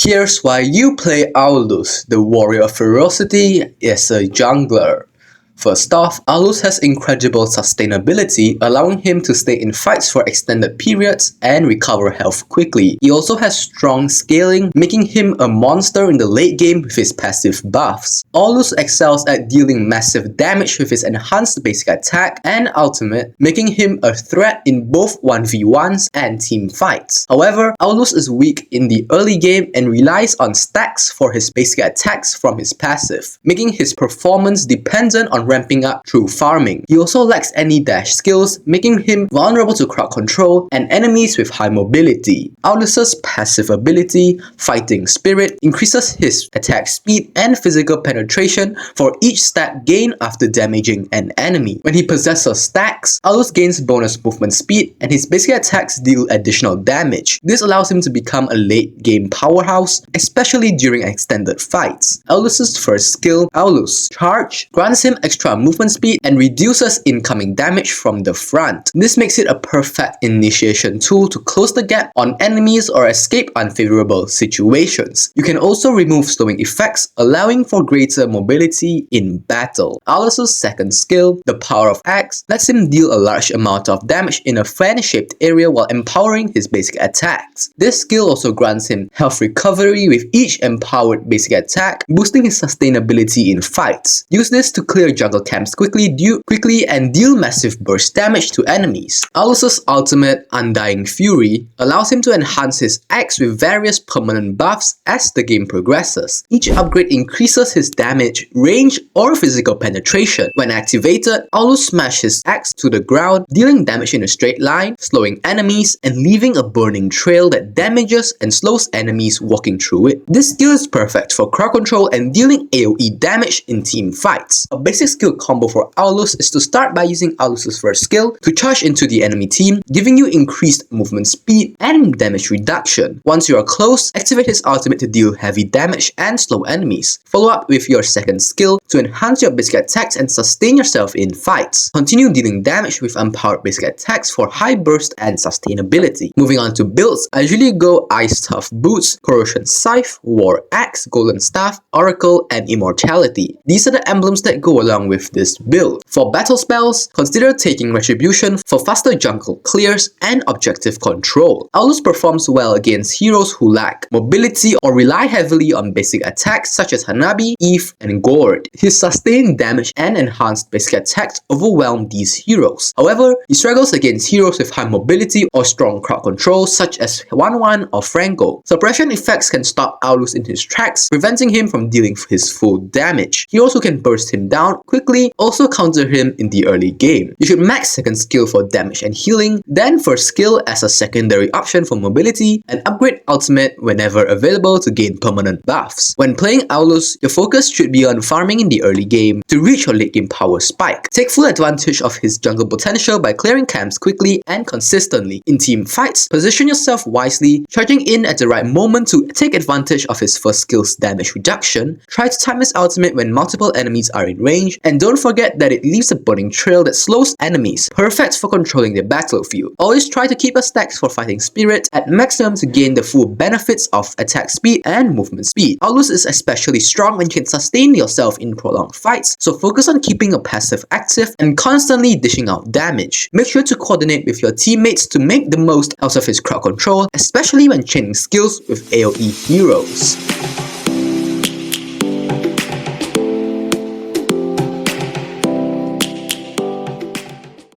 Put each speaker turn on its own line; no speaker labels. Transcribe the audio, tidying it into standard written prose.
Here's why you play Aulus, the warrior of ferocity, as a jungler. First off, Aulus has incredible sustainability, allowing him to stay in fights for extended periods and recover health quickly. He also has strong scaling, making him a monster in the late game with his passive buffs. Aulus excels at dealing massive damage with his enhanced basic attack and ultimate, making him a threat in both 1v1s and team fights. However, Aulus is weak in the early game and relies on stacks for his basic attacks from his passive, making his performance dependent on ramping up through farming. He also lacks any dash skills, making him vulnerable to crowd control and enemies with high mobility. Aulus's passive ability, Fighting Spirit, increases his attack speed and physical penetration for each stack gained after damaging an enemy. When he possesses stacks, Aulus gains bonus movement speed and his basic attacks deal additional damage. This allows him to become a late game powerhouse, especially during extended fights. Aulus's first skill, Aulus Charge, grants him extra movement speed and reduces incoming damage from the front. This makes it a perfect initiation tool to close the gap on enemies or escape unfavorable situations. You can also remove slowing effects, allowing for greater mobility in battle. Aulus's second skill, the Power of Axe, lets him deal a large amount of damage in a fan-shaped area while empowering his basic attacks. This skill also grants him health recovery with each empowered basic attack, boosting his sustainability in fights. Use this to clear jungle camps quickly and deal massive burst damage to enemies. Aulus's ultimate, Undying Fury, allows him to enhance his axe with various permanent buffs as the game progresses. Each upgrade increases his damage, range, or physical penetration. When activated, Aulus smashes his axe to the ground, dealing damage in a straight line, slowing enemies, and leaving a burning trail that damages and slows enemies walking through it. This skill is perfect for crowd control and dealing AoE damage in team fights. A basic skill combo for Aulus is to start by using Aulus's first skill to charge into the enemy team, giving you increased movement speed and damage reduction. Once you are close, activate his ultimate to deal heavy damage and slow enemies. Follow up with your second skill to enhance your basic attacks and sustain yourself in fights. Continue dealing damage with empowered basic attacks for high burst and sustainability. Moving on to builds, I usually go Ice Tough Boots, Corrosion Scythe, War Axe, Golden Staff, Oracle, and Immortality. These are the emblems that go along with this build. For battle spells, consider taking Retribution for faster jungle clears and objective control. Aulus performs well against heroes who lack mobility or rely heavily on basic attacks such as Hanabi, Eve, and Gord. His sustained damage and enhanced basic attacks overwhelm these heroes. However, he struggles against heroes with high mobility or strong crowd control such as 1-1 or Franco. Suppression effects can stop Aulus in his tracks, preventing him from dealing his full damage. Heroes who can burst him down quickly also counter him in the early game. You should max second skill for damage and healing, then first skill as a secondary option for mobility, and upgrade ultimate whenever available to gain permanent buffs. When playing Aulus, your focus should be on farming in the early game to reach your late game power spike. Take full advantage of his jungle potential by clearing camps quickly and consistently. In team fights, position yourself wisely, charging in at the right moment to take advantage of his first skill's damage reduction. Try to time his ultimate when multiple enemies are in range, and don't forget that it leaves a burning trail that slows enemies, perfect for controlling the battlefield. Always try to keep a stacks for Fighting Spirit at maximum to gain the full benefits of attack speed and movement speed. Aulus is especially strong when you can sustain yourself in prolonged fights, so focus on keeping your passive active and constantly dishing out damage. Make sure to coordinate with your teammates to make the most out of his crowd control, especially when chaining skills with AoE heroes.